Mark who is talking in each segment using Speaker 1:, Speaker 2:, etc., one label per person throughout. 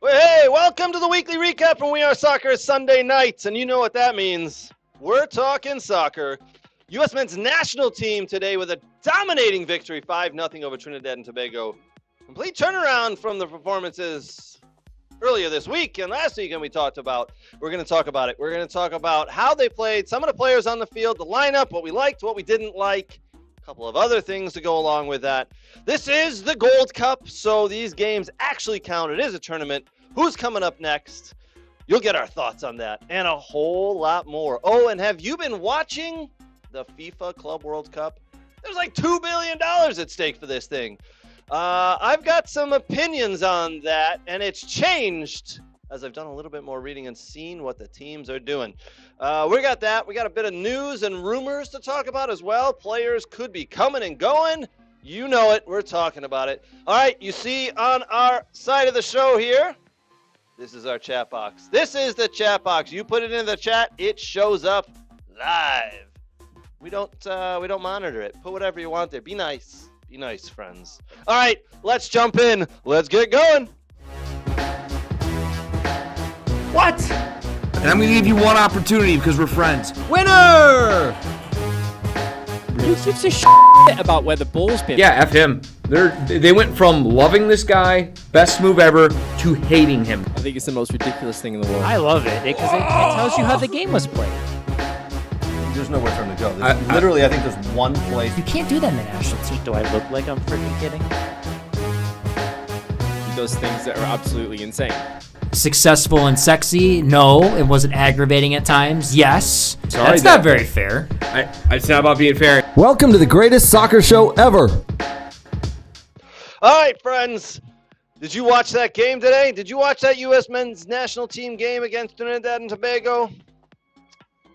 Speaker 1: Well, hey, welcome to the weekly recap from We Are Soccer Sunday nights, and you know what that means. We're talking soccer. U.S. men's national team today with a dominating victory, 5-0 over Trinidad and Tobago. Complete turnaround from the performances earlier this week and last week, and we're going to talk about it. We're going to talk about how they played, some of the players on the field, the lineup, what we liked, what we didn't like, a couple of other things to go along with that. This is the Gold Cup, so these games actually count. It is a tournament. Who's coming up next? You'll get our thoughts on that and a whole lot more. Oh, and have you been watching the FIFA Club World Cup? There's like $2 billion at stake for this thing. I've got some opinions on that, and it's changed as I've done a little bit more reading and seen what the teams are doing. We got that. We got a bit of news and rumors to talk about as well. Players could be coming and going. You know it. We're talking about it. All right, you see on our side of the show here, this is our chat box. This is the chat box. You put it in the chat, it shows up live. We don't monitor it. Put whatever you want there. Be nice. Be nice, friends. All right, let's jump in. Let's get going.
Speaker 2: What? And I'm going to give you one opportunity because we're friends.
Speaker 3: Winner! Who gives a shit about where the ball's been?
Speaker 2: Yeah, F him. They went from loving this guy, best move ever, to hating him.
Speaker 3: I think it's the most ridiculous thing in the world.
Speaker 4: I love it because it tells you how the game was played.
Speaker 5: There's nowhere for him to go. I think there's one place.
Speaker 4: You can't do that in the national team. Do I look like I'm freaking kidding?
Speaker 3: He does things that are absolutely insane.
Speaker 6: Successful and sexy? No. It wasn't aggravating at times? Yes.
Speaker 2: Sorry,
Speaker 6: That's not very fair.
Speaker 2: It's not about being fair.
Speaker 7: Welcome to the greatest soccer show ever.
Speaker 1: All right, friends. Did you watch that game today? Did you watch that U.S. men's national team game against Trinidad and Tobago?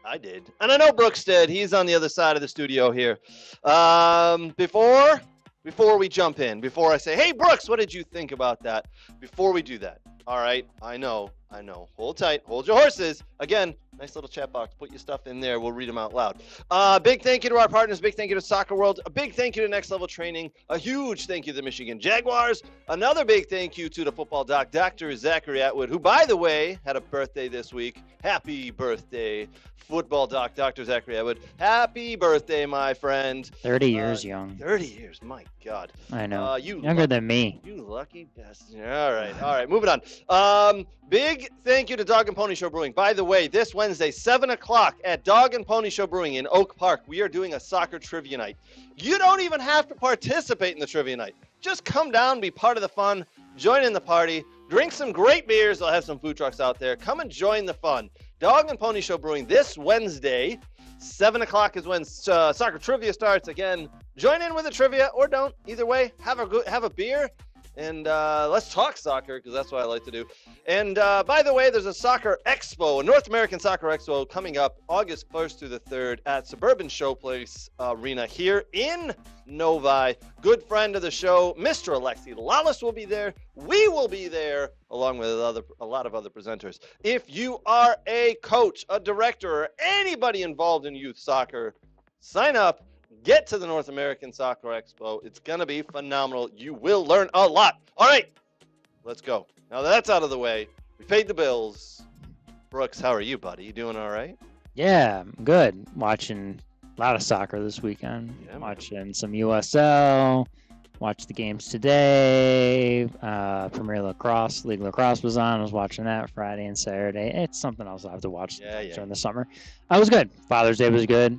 Speaker 1: I did. And I know Brooks did. He's on the other side of the studio here. Before we jump in, before I say, hey, Brooks, what did you think about that? Before we do that, all right, I know. Hold tight. Hold your horses. Again, nice little chat box. Put your stuff in there. We'll read them out loud. Big thank you to our partners. Big thank you to Soccer World. A big thank you to Next Level Training. A huge thank you to the Michigan Jaguars. Another big thank you to the football doc, Dr. Zachary Atwood, who, by the way, had a birthday this week. Happy birthday, football doc, Dr. Zachary Atwood. Happy birthday, my friend.
Speaker 4: 30 years young.
Speaker 1: 30 years. My God.
Speaker 4: I know. Younger than me.
Speaker 1: You lucky bastard. All right. Moving on. Big thank you to Dog and Pony Show Brewing. By the way, this Wednesday, 7 o'clock at Dog and Pony Show Brewing in Oak Park, we are doing a soccer trivia night. You don't even have to participate in the trivia night. Just come down, be part of the fun, join in the party, drink some great beers. They'll have some food trucks out there. Come and join the fun. Dog and Pony Show Brewing this Wednesday, 7 o'clock is when soccer trivia starts. Again, join in with the trivia or don't. Either way, have a beer. And let's talk soccer, because that's what I like to do. And by the way, there's a soccer expo, a North American soccer expo coming up August 1st through the 3rd at Suburban Showplace Arena here in Novi. Good friend of the show, Mr. Alexi Lawless will be there. We will be there, along with a lot of other presenters. If you are a coach, a director, or anybody involved in youth soccer, sign up. Get to the North American Soccer Expo. It's going to be phenomenal. You will learn a lot. All right, let's go. Now that that's out of the way, we paid the bills. Brooks, how are you, buddy? You doing all right?
Speaker 4: Yeah, I'm good. Watching a lot of soccer this weekend.
Speaker 1: Yeah,
Speaker 4: watching some USL. Watched the games today. Premier Lacrosse, League Lacrosse was on. I was watching that Friday and Saturday. It's something else I have to watch during the summer. I was good. Father's Day was good.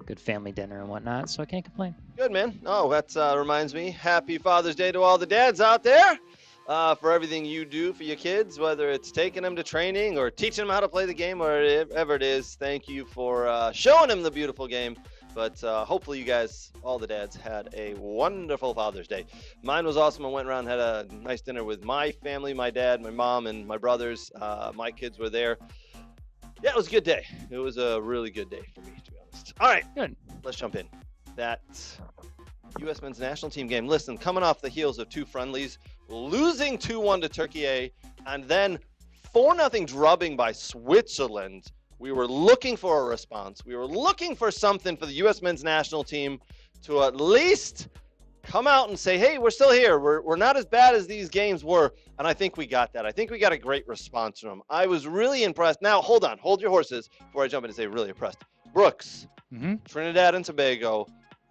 Speaker 4: Good family dinner and whatnot, so I can't complain.
Speaker 1: Good, man. Oh, that reminds me. Happy Father's Day to all the dads out there for everything you do for your kids, whether it's taking them to training or teaching them how to play the game or whatever it is. Thank you for showing them the beautiful game. But hopefully you guys, all the dads, had a wonderful Father's Day. Mine was awesome. I went around and had a nice dinner with my family, my dad, my mom, and my brothers. My kids were there. Yeah, it was a good day. It was a really good day for me, to be honest. All right,
Speaker 4: Good.
Speaker 1: let's jump in. That U.S. men's national team game. Listen, coming off the heels of two friendlies, losing 2-1 to Turkey, and then 4-0 drubbing by Switzerland. We were looking for a response. We were looking for something for the U.S. men's national team to at least come out and say, hey, we're still here. We're not as bad as these games were. And I think we got that. I think we got a great response from them. I was really impressed. Now, hold on. Hold your horses before I jump in and say really impressed. Brooks, Trinidad and Tobago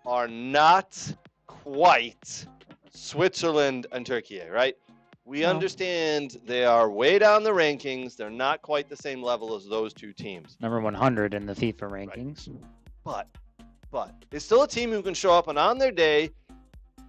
Speaker 1: are not quite Switzerland and Turkey, right? We understand they are way down the rankings. They're not quite the same level as those two teams.
Speaker 4: Number 100 in the FIFA rankings.
Speaker 1: Right. But it's still a team who can show up and on their day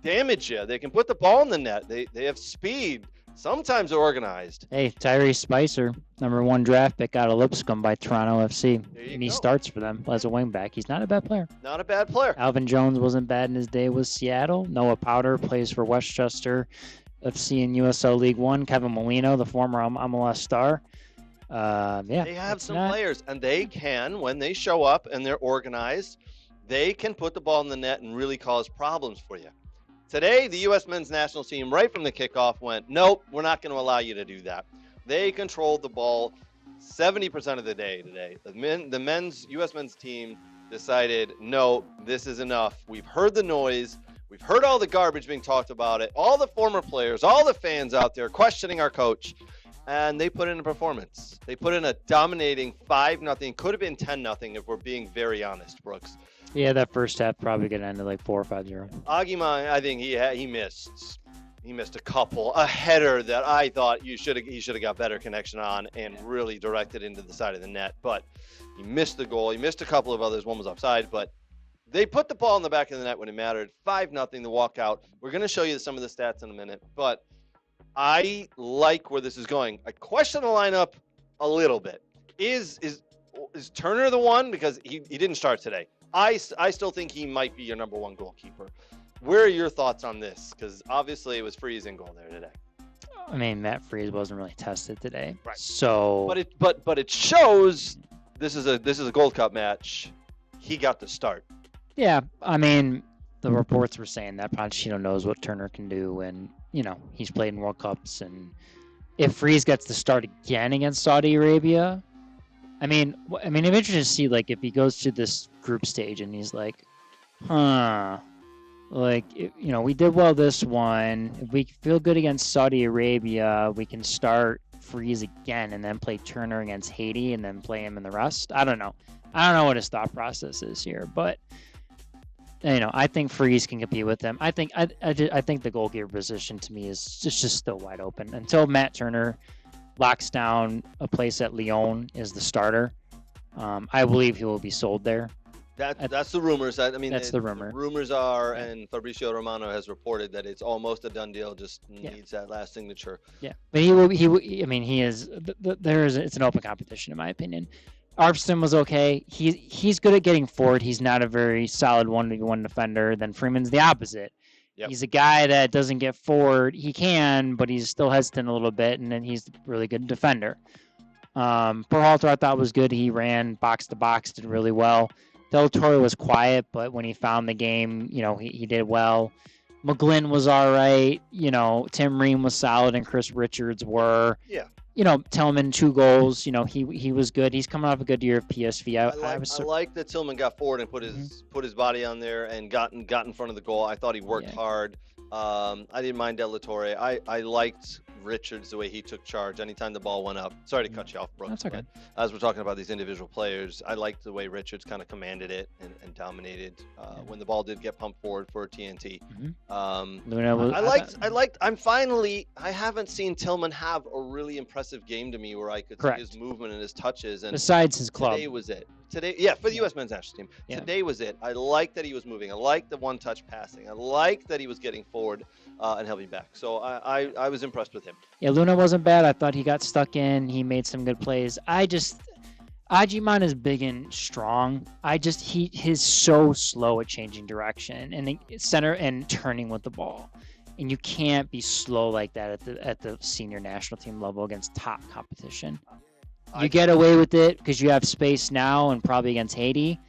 Speaker 1: damage you. They can put the ball in the net. They have speed. Sometimes they're organized.
Speaker 4: Hey, Tyrese Spicer, number 1 draft pick out of Lipscomb by Toronto FC. And he starts for them as a wingback. He's not a bad player.
Speaker 1: Not a bad player.
Speaker 4: Alvin Jones wasn't bad in his day with Seattle. Noah Powder plays for Westchester FC in USL League One. Kevin Molino, the former MLS star.
Speaker 1: They have some players, and they can, when they show up and they're organized, they can put the ball in the net and really cause problems for you. Today, the U.S. men's national team, right from the kickoff, went, nope, we're not going to allow you to do that. They controlled the ball 70% of the day today. The men's U.S. men's team decided, no, this is enough. We've heard the noise. We've heard all the garbage being talked about it. All the former players, all the fans out there questioning our coach. And they put in a performance. They put in a dominating 5-0. Could have been 10-0 if we're being very honest, Brooks.
Speaker 4: Yeah, that first half probably going to end like 4 or 5-0.
Speaker 1: Aguiman, I think he missed. He missed a couple. A header that I thought he should have got better connection on and really directed into the side of the net. But he missed the goal. He missed a couple of others. One was offside. But they put the ball in the back of the net when it mattered. 5-0, the walkout. We're going to show you some of the stats in a minute. But I like where this is going. I question the lineup a little bit. Is Turner the one? Because he didn't start today. I still think he might be your number 1 goalkeeper. Where are your thoughts on this? Because obviously it was Freeze in goal there today.
Speaker 4: I mean, Matt Freeze wasn't really tested today,
Speaker 1: right?
Speaker 4: So,
Speaker 1: but it shows this is a Gold Cup match. He got the start.
Speaker 4: Yeah, I mean, the reports were saying that Pochettino knows what Turner can do, and he's played in World Cups, and if Freeze gets the start again against Saudi Arabia. I mean, I'm interested to see, like, if he goes to this group stage and he's like, we did well this one. If we feel good against Saudi Arabia, we can start Freeze again and then play Turner against Haiti and then play him in the rest. I don't know. I don't know what his thought process is here, but I think Freeze can compete with them. I think the goalkeeper position to me is just still wide open until Matt Turner locks down a place at Lyon as the starter. I believe he will be sold there.
Speaker 1: That's the rumors.
Speaker 4: That's the rumor.
Speaker 1: The rumors are, and Fabricio Romano has reported that it's almost a done deal. Just needs that last signature.
Speaker 4: Yeah, but he will. He is. It's an open competition, in my opinion. Arpston was okay. He's good at getting forward. He's not a very solid 1v1 defender. Then Freeman's the opposite. Yep. He's a guy that doesn't get forward. He can, but he's still hesitant a little bit, and then he's a really good defender. Peralta, I thought, was good. He ran box to box, did really well. Del Toro was quiet, but when he found the game, he did well. McGlynn was all right. Tim Ream was solid, and Chris Richards were. Yeah. Tillman 2 goals. He was good. He's coming off a good year of PSV.
Speaker 1: I like that Tillman got forward and put his body on there and got in front of the goal. I thought he worked hard. I didn't mind Del Torre. I liked Richards the way he took charge anytime the ball went up. Sorry to cut you off, Brooks.
Speaker 4: That's okay.
Speaker 1: As we're talking about these individual players, I liked the way Richards kind of commanded it and dominated when the ball did get pumped forward for TNT. I haven't seen Tillman have a really impressive game to me where I could see his movement and his touches. And
Speaker 4: besides his club.
Speaker 1: Today was it. For the U.S. men's national team. Yeah. Today was it. I liked that he was moving. I liked the one-touch passing. I liked that he was getting forward and helping back. So I was impressed with him.
Speaker 4: Yeah, Luna wasn't bad. I thought he got stuck in. He made some good plays. Ajiman is big and strong. He's so slow at changing direction and center and turning with the ball. And you can't be slow like that at the senior national team level against top competition. You get away with it because you have space now and probably against Haiti.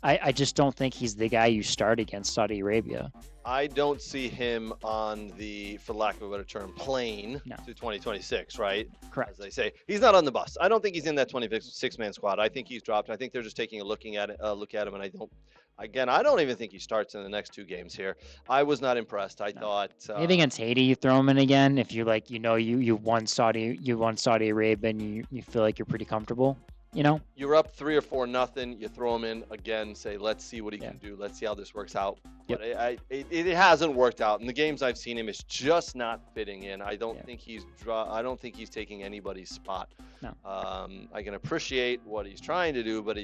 Speaker 4: I just don't think he's the guy you start against Saudi Arabia.
Speaker 1: I don't see him on the, for lack of a better term, plane to 2026, right?
Speaker 4: Correct.
Speaker 1: As they say. He's not on the bus. I don't think he's in that 26-man squad. I think he's dropped. I think they're just taking a look at him, and Again, I don't even think he starts in the next 2 games here. I was not impressed. I thought
Speaker 4: maybe against Haiti you throw him in again if you like, you won Saudi Arabia and you feel like you're pretty comfortable.
Speaker 1: You're up 3 or 4-0. You throw him in again. Say, let's see what he can do. Let's see how this works out.
Speaker 4: Yep.
Speaker 1: But it hasn't worked out. In the games I've seen him, it's just not fitting in. I don't think he's taking anybody's spot.
Speaker 4: No.
Speaker 1: I can appreciate what he's trying to do, but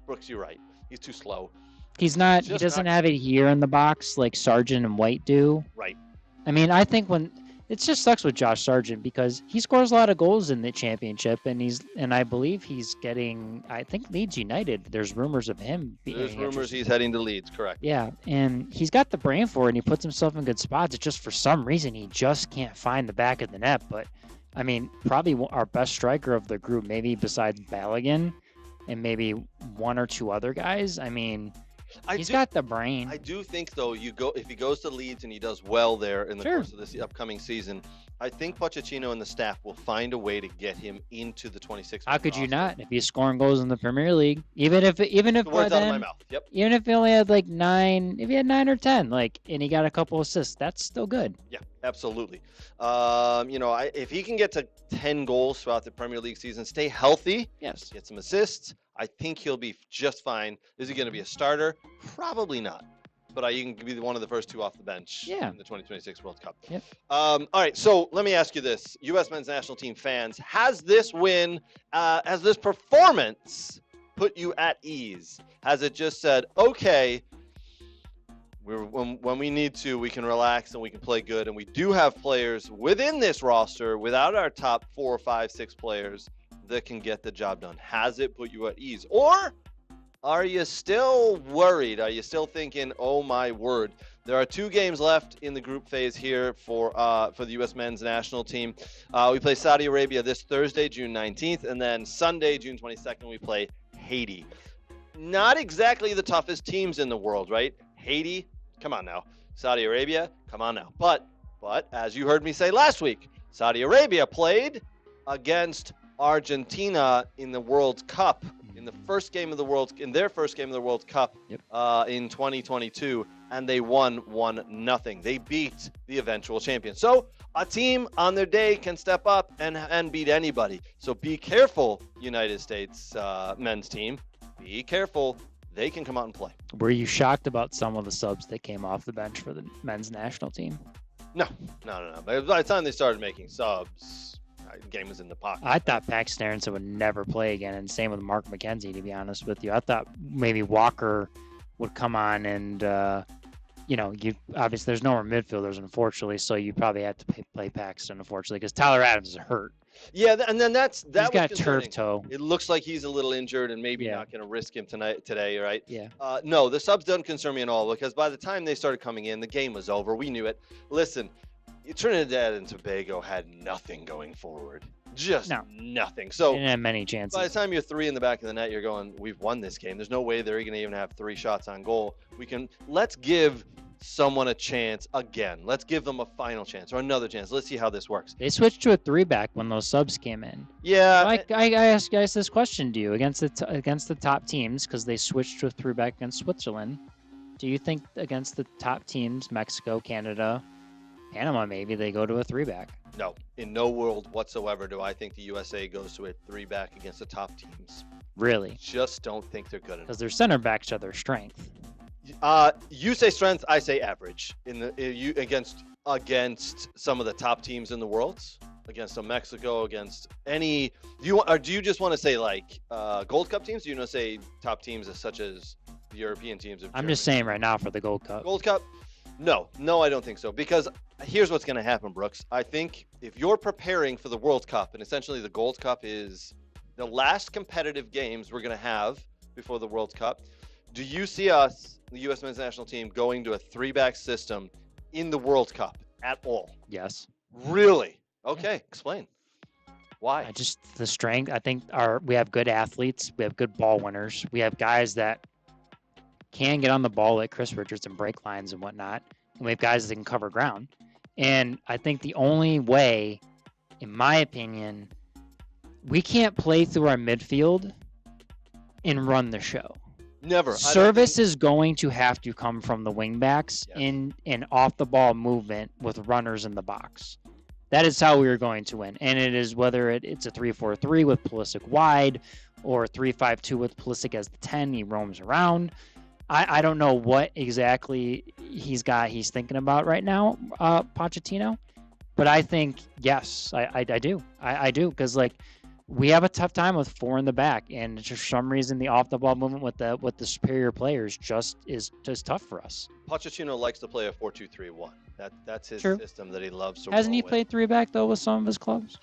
Speaker 1: Brooks, you're right. He's too slow.
Speaker 4: He's not. He doesn't have it here in the box like Sargent and White do.
Speaker 1: Right.
Speaker 4: I mean, I think it just sucks with Josh Sargent because he scores a lot of goals in the championship, and I believe he's getting. I think Leeds United. There's rumors of him.
Speaker 1: There's rumors he's heading to Leeds. Correct.
Speaker 4: Yeah, and he's got the brain for it, and he puts himself in good spots. It's just for some reason he just can't find the back of the net. But I mean, probably our best striker of the group, maybe besides Balogun, and maybe 1 or 2 other guys. I mean. He's got the brain.
Speaker 1: I do think, though, if he goes to Leeds and he does well there in the course of this upcoming season, I think Pochettino and the staff will find a way to get him into the 26.
Speaker 4: How could you not? If he's scoring goals in the Premier League, even if
Speaker 1: words out of my mouth. Yep.
Speaker 4: Even if he only had like 9, if he had 9 or 10, and he got a couple assists, that's still good.
Speaker 1: Yeah, absolutely. If he can get to 10 goals throughout the Premier League season, stay healthy,
Speaker 4: yes,
Speaker 1: get some assists, I think he'll be just fine. Is he going to be a starter? Probably not. But he can be one of the first 2 off the bench in the 2026 World Cup.
Speaker 4: Yep.
Speaker 1: All right, so let me ask you this. U.S. men's national team fans, has this win, has this performance put you at ease? Has it just said, okay, when we need to, we can relax and we can play good, and we do have players within this roster, without our top 4, 5, 6 players, that can get the job done? Has it put you at ease? Or are you still worried? Are you still thinking, oh my word? There are 2 games left in the group phase here for the U.S. men's national team. We play Saudi Arabia this Thursday, June 19th, and then Sunday, June 22nd, we play Haiti. Not exactly the toughest teams in the world, right? Haiti, come on now. Saudi Arabia, come on now. But as you heard me say last week, Saudi Arabia played against Argentina in the World Cup, in their first game of the World Cup in 2022, and they won 1-0. They beat the eventual champion. So a team on their day can step up and beat anybody. So be careful, United States men's team. Be careful. They can come out and play.
Speaker 4: Were you shocked about some of the subs that came off the bench for the men's national team?
Speaker 1: No. By the time they started making subs, the game was in the pocket.
Speaker 4: I thought Paxton Aronson would never play again, and same with Mark McKenzie, to be honest with you. I thought maybe Walker would come on and, you obviously there's no more midfielders, unfortunately, so you probably have to play Paxton, unfortunately, because Tyler Adams is hurt.
Speaker 1: Yeah, and then he's
Speaker 4: got turf toe.
Speaker 1: It looks like he's a little injured and maybe not going to risk him today, right?
Speaker 4: Yeah.
Speaker 1: No, the subs don't concern me at all because by the time they started coming in, the game was over. We knew it. Listen, Trinidad and Tobago had nothing going forward. Just nothing. So
Speaker 4: didn't have many chances.
Speaker 1: By the time you're 3 in the back of the net, you're going, we've won this game. There's no way they're going to even have 3 shots on goal. Let's give someone a chance again. Let's give them a final chance or another chance. Let's see how this works.
Speaker 4: They switched to a 3-back when those subs came in.
Speaker 1: Yeah.
Speaker 4: I asked guys this question to you against the top teams because they switched to a 3-back against Switzerland. Do you think against the top teams, Mexico, Canada, Panama, maybe they go to a 3-back?
Speaker 1: No, in no world whatsoever do I think the USA goes to a 3-back against the top teams.
Speaker 4: Really?
Speaker 1: Just don't think they're good enough.
Speaker 4: Because their center backs are their strength.
Speaker 1: You say strength, I say average. Against some of the top teams in the world, against Mexico, against any. Do you just want to say Gold Cup teams? Do you want to say top teams such as the European teams?
Speaker 4: I'm just saying right now for the Gold Cup.
Speaker 1: Gold Cup. No, I don't think so. Because here's what's going to happen, Brooks. I think if you're preparing for the World Cup, and essentially the Gold Cup is the last competitive games we're going to have before the World Cup, do you see us, the U.S. men's national team, going to a 3-back system in the World Cup at all?
Speaker 4: Yes.
Speaker 1: Really? Okay, explain. Why?
Speaker 4: Just the strength. I think we have good athletes. We have good ball winners. We have guys that can get on the ball like Chris Richards and break lines and whatnot. And we have guys that can cover ground. And I think the only way, in my opinion, we can't play through our midfield and run the show.
Speaker 1: Never.
Speaker 4: Service is going to have to come from the wingbacks in off the ball movement with runners in the box. That is how we are going to win. And it is whether it's a 3-4-3 with Pulisic wide or 3-5-2 with Pulisic as the 10. He roams around. I don't know what exactly he's thinking about right now, Pochettino. But I think, yes, I do. I do, because like we have a tough time with 4 in the back, and for some reason the off the ball movement with the superior players is tough for us.
Speaker 1: Pochettino likes to play a 4-2-3-1. That's his
Speaker 4: True.
Speaker 1: system that he loves to
Speaker 4: Hasn't he
Speaker 1: roll
Speaker 4: played 3 back though with some of his clubs?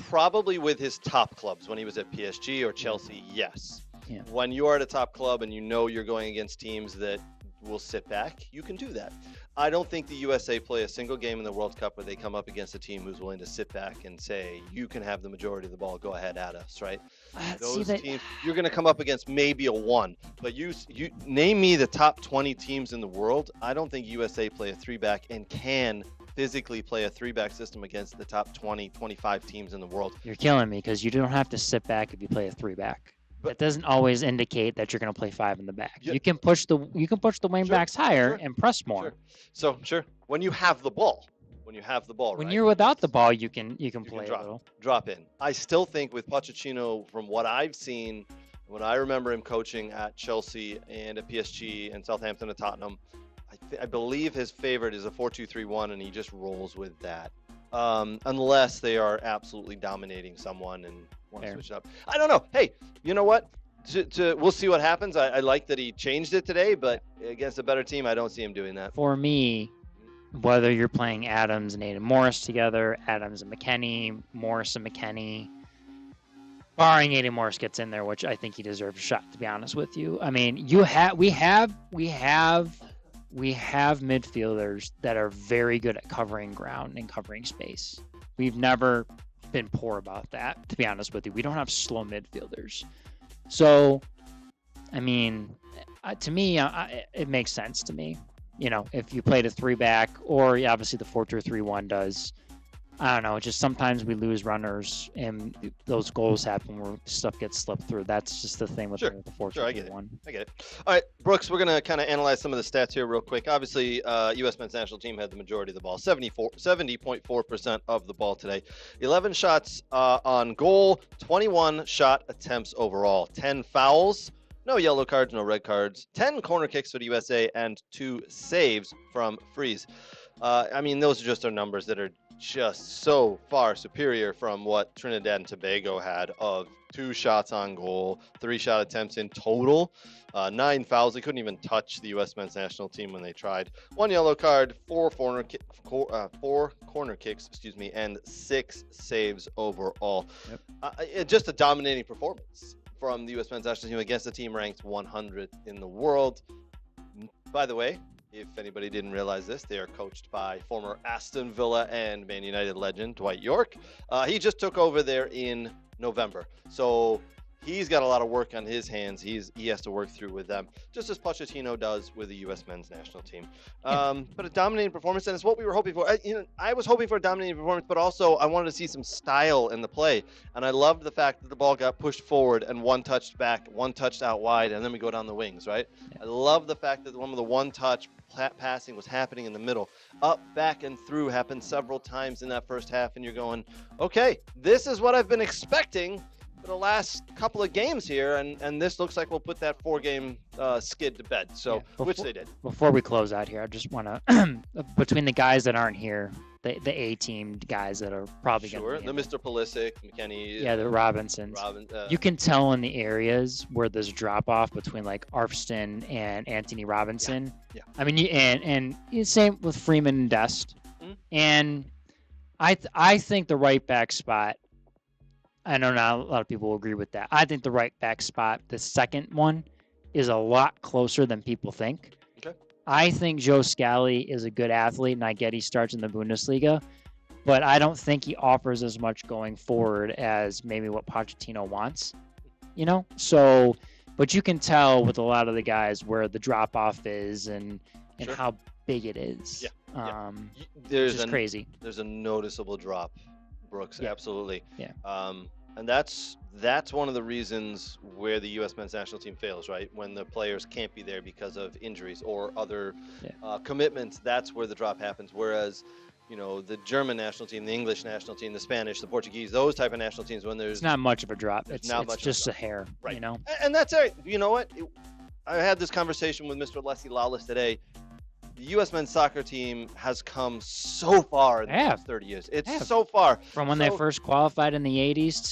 Speaker 1: Probably with his top clubs when he was at PSG or Chelsea. Yes.
Speaker 4: Yeah.
Speaker 1: When you are at a top club and you know you're going against teams that will sit back, you can do that. I don't think the USA play a single game in the World Cup where they come up against a team who's willing to sit back and say, you can have the majority of the ball, go ahead at us, right? Those teams, you're going to come up against maybe a 1, but you name me the top 20 teams in the world. I don't think USA play a 3-back and can physically play a 3-back system against the top 20, 25 teams in the world.
Speaker 4: You're killing me, because you don't have to sit back if you play a 3-back. That doesn't always indicate that you're going to play 5 in the back. Yeah. You can push the wing backs higher and press more.
Speaker 1: Sure. When you have the ball, when
Speaker 4: you're without the ball, you can play
Speaker 1: drop,
Speaker 4: a little.
Speaker 1: Drop in. I still think with Pochettino, from what I've seen, when I remember him coaching at Chelsea and at PSG and Southampton and Tottenham, I believe his favorite is a 4-2-3-1, and he just rolls with that. Unless they are absolutely dominating someone and want to switch it up. I don't know. Hey, you know what? We'll see what happens. I like that he changed it today, but against a better team, I don't see him doing that.
Speaker 4: For me, whether you're playing Adams and Aidan Morris together, Adams and McKennie, Morris and McKennie, barring Aidan Morris gets in there, which I think he deserves a shot, to be honest with you. I mean, we have midfielders that are very good at covering ground and covering space. We've never been poor about that, to be honest with you. We don't have slow midfielders. So, I mean, to me, it makes sense to me. You know, if you played a 3-back, or obviously the 4-2-3-1 does. I don't know. Just sometimes we lose runners, and those goals happen where stuff gets slipped through. That's just the thing with the 4-2-3-1.
Speaker 1: Sure, I get it. All right, Brooks, we're going to kind of analyze some of the stats here real quick. Obviously, U.S. men's national team had the majority of the ball, 70.4% of the ball today. 11 shots on goal, 21 shot attempts overall, 10 fouls, no yellow cards, no red cards, 10 corner kicks for the USA, and 2 saves from frees. I mean, those are just our numbers that are just so far superior from what Trinidad and Tobago had of 2 shots on goal, 3 shot attempts in total, 9 fouls. They couldn't even touch the U.S. men's national team when they tried. 1 yellow card, 4 corner kicks, and 6 saves overall. Just a dominating performance from the U.S. men's national team against a team ranked 100th in the world. By the way, if anybody didn't realize this, they are coached by former Aston Villa and Man United legend Dwight York. He just took over there in November. So he's got a lot of work on his hands. He has to work through with them, just as Pochettino does with the U.S. men's national team. But a dominating performance, and it's what we were hoping for. I was hoping for a dominating performance, but also I wanted to see some style in the play. And I loved the fact that the ball got pushed forward and 1 touched back, 1 touched out wide, and then we go down the wings, right? Yeah. I love the fact that one of the 1-touch passing was happening in the middle. Up, back, and through happened several times in that first half, and you're going, okay, this is what I've been expecting for the last couple of games here, and this looks like we'll put that 4-game skid to bed. So, which they did.
Speaker 4: Before we close out here, I just want to, between the guys that aren't here, the A-team guys that are probably going to
Speaker 1: be Mr. Pulisic, McKennie.
Speaker 4: Yeah, the Robinsons. You can tell in the areas where there's drop-off between, like, Arfston and Anthony Robinson. Yeah. I mean, and same with Freeman and Dest. Mm-hmm. And I think the right back spot, I know not a lot of people will agree with that. I think the right back spot, the second one, is a lot closer than people think. Okay. I think Joe Scally is a good athlete, and I get he starts in the Bundesliga, but I don't think he offers as much going forward as maybe what Pochettino wants, you know? So, but you can tell with a lot of the guys where the drop-off is and how big it is. Yeah.
Speaker 1: There's
Speaker 4: just crazy.
Speaker 1: There's a noticeable drop, Brooks. Yeah. Absolutely.
Speaker 4: Yeah.
Speaker 1: And that's one of the reasons where the U.S. men's national team fails, right? When the players can't be there because of injuries or other commitments, that's where the drop happens. Whereas, the German national team, the English national team, the Spanish, the Portuguese, those type of national teams, when there's
Speaker 4: it's not much of a drop. It's just a hair,
Speaker 1: right? And that's it. You know what? I had this conversation with Mr. Leslie Lawless today. The U.S. men's soccer team has come so far in the past 30 years. It's so far.
Speaker 4: From when they first qualified in the 80s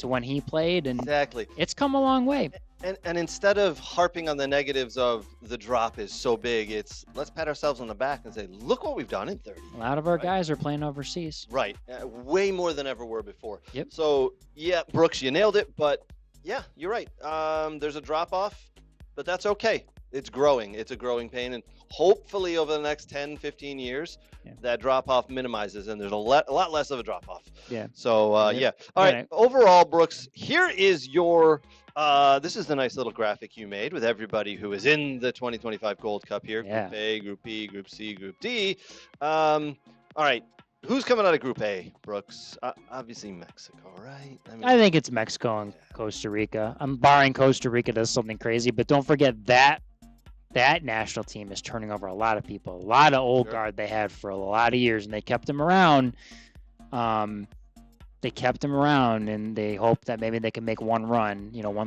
Speaker 4: to when he played. And
Speaker 1: exactly.
Speaker 4: It's come a long way.
Speaker 1: And instead of harping on the negatives of the drop is so big, let's pat ourselves on the back and say, look what we've done in 30 years.
Speaker 4: A lot of our guys are playing overseas.
Speaker 1: Right. Way more than ever were before.
Speaker 4: Yep.
Speaker 1: So, yeah, Brooks, you nailed it. But, yeah, you're right. There's a drop-off, but that's okay. It's growing. It's a growing pain. And hopefully over the next 10, 15 years, that drop-off minimizes, and there's a lot less of a drop-off.
Speaker 4: Yeah.
Speaker 1: So, yeah. All right. Overall, Brooks, here is your this is the nice little graphic you made with everybody who is in the 2025 Gold Cup here.
Speaker 4: Yeah.
Speaker 1: Group A, Group B, Group C, Group D. All right. Who's coming out of Group A, Brooks? Obviously Mexico, right?
Speaker 4: I think it's Mexico and Costa Rica. I'm barring Costa Rica does something crazy, but don't forget that national team is turning over a lot of people, a lot of old guard they had for a lot of years, and they kept them around. And they hope that maybe they can make one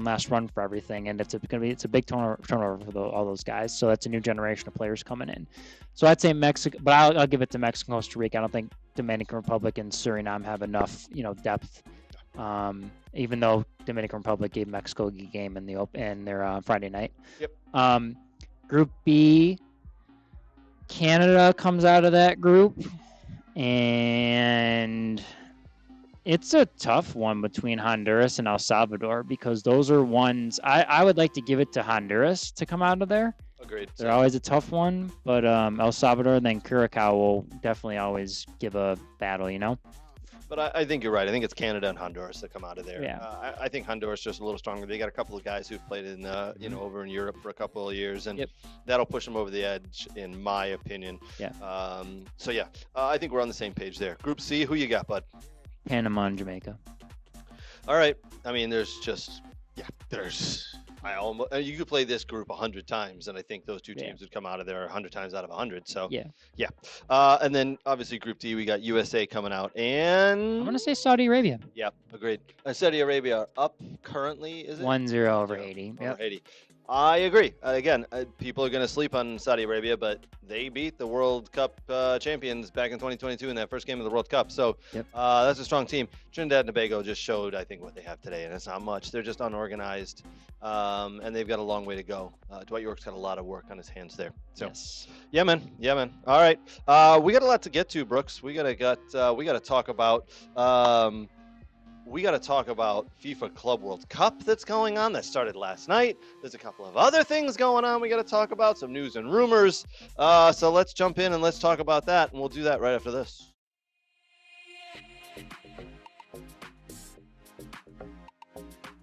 Speaker 4: last run for everything. And it's a big turnover for all those guys. So that's a new generation of players coming in. So I'd say Mexico, but I'll give it to Mexico, Costa Rica. I don't think Dominican Republic and Suriname have enough, depth. Even though Dominican Republic gave Mexico a game in their Friday night.
Speaker 1: Yep.
Speaker 4: Group B, Canada comes out of that group, and it's a tough one between Honduras and El Salvador, because those are ones I would like to give it to Honduras to come out of there.
Speaker 1: Agreed.
Speaker 4: They're always a tough one, but El Salvador and then Curacao will definitely always give a battle,
Speaker 1: But I think you're right. I think it's Canada and Honduras that come out of there.
Speaker 4: Yeah.
Speaker 1: I think Honduras just a little stronger. They got a couple of guys who've played in, over in Europe for a couple of years, and that'll push them over the edge, in my opinion.
Speaker 4: Yeah.
Speaker 1: I think we're on the same page there. Group C, who you got, bud?
Speaker 4: Panama and Jamaica.
Speaker 1: All right. I mean, you could play this group 100 times, and I think those two teams would come out of there 100 times out of 100. So yeah. And then obviously Group D, we got USA coming out, and
Speaker 4: I'm gonna say Saudi Arabia.
Speaker 1: Yeah, agreed. Saudi Arabia up currently, is it
Speaker 4: 1-0 over Haiti?
Speaker 1: Over Haiti. I agree. Again, people are going to sleep on Saudi Arabia, but they beat the World Cup champions back in 2022 in that first game of the World Cup. So that's a strong team. Trinidad and Tobago just showed, I think, what they have today, and it's not much. They're just unorganized, and they've got a long way to go. Dwight York's got a lot of work on his hands there. So, yeah, man. All right, we got a lot to get to, Brooks. We got to talk about. We got to talk about FIFA Club World Cup that's going on. That started last night. There's a couple of other things going on we got to talk about, some news and rumors. So let's jump in and let's talk about that, and we'll do that right after this.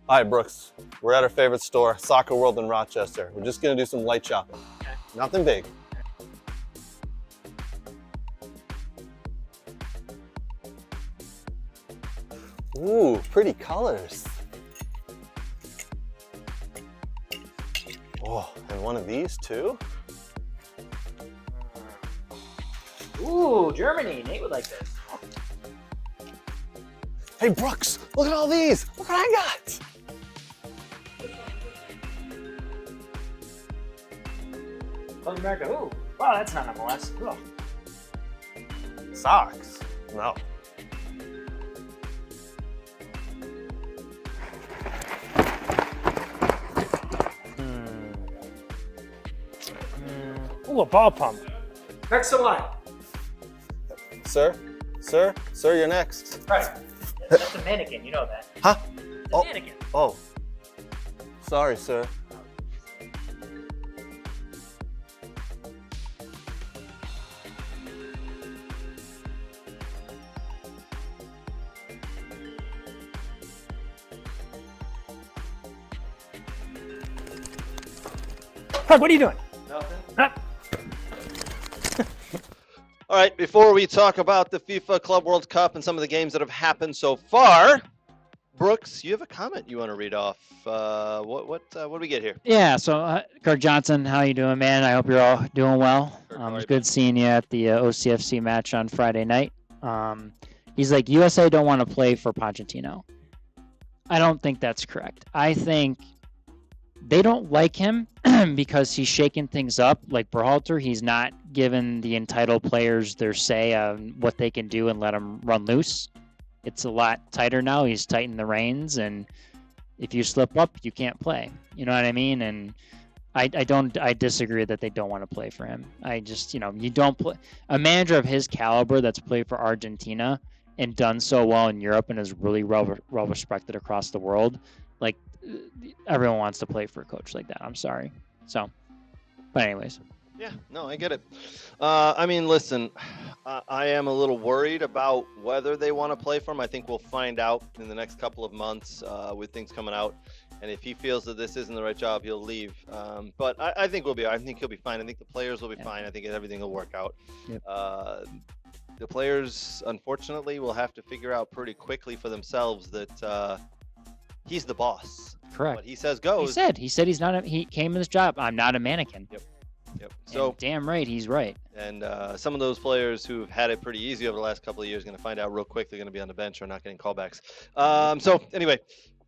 Speaker 5: All right, Brooks. We're at our favorite store, Soccer World in Rochester. We're just going to do some light shopping. Okay. Nothing big. Ooh, pretty colors. Oh, and one of these too?
Speaker 4: Ooh, Germany. Nate would like this.
Speaker 5: Hey, Brooks, look at all these. Look what I got.
Speaker 4: South America. Ooh, wow, that's not MLS. Cool.
Speaker 5: Socks? No.
Speaker 4: Ooh, a ball pump.
Speaker 3: Next in line.
Speaker 5: Sir, you're next.
Speaker 4: Right. That's a mannequin, you know that.
Speaker 5: Huh?
Speaker 4: It's a mannequin.
Speaker 5: Oh. Sorry, sir.
Speaker 4: Craig, what are you doing?
Speaker 1: Nothing.
Speaker 4: Huh?
Speaker 1: All right, before we talk about the FIFA Club World Cup and some of the games that have happened so far, Brooks, you have a comment you want to read off. What do we get here?
Speaker 4: Yeah, so Kirk Johnson, how you doing, man? I hope you're all doing well.
Speaker 1: Kirk,
Speaker 4: It was good seeing you at the OCFC match on Friday night. He's like, USA don't want to play for Pochettino. I don't think that's correct. I think they don't like him because he's shaking things up. Like Berhalter, he's not giving the entitled players their say on what they can do and let them run loose. It's a lot tighter now. He's tightened the reins, and if you slip up, you can't play. You know what I mean? And I disagree that they don't want to play for him. I just, you don't play a manager of his caliber that's played for Argentina and done so well in Europe and is really well respected across the world. Like, everyone wants to play for a coach like that. I'm sorry. So, but anyways.
Speaker 1: Yeah, no, I get it. I mean, listen, I am a little worried about whether they want to play for him. I think we'll find out in the next couple of months with things coming out. And if he feels that this isn't the right job, he'll leave. But I think I think he'll be fine. I think the players will be fine. I think everything will work out. Yep. The players, unfortunately, will have to figure out pretty quickly for themselves that he's the boss.
Speaker 4: Correct.
Speaker 1: What he says goes.
Speaker 4: He said he's not. He came in this job. I'm not a mannequin.
Speaker 1: Yep. So
Speaker 4: and damn right, he's right.
Speaker 1: And some of those players who've had it pretty easy over the last couple of years are going to find out real quick they're going to be on the bench or not getting callbacks. So anyway,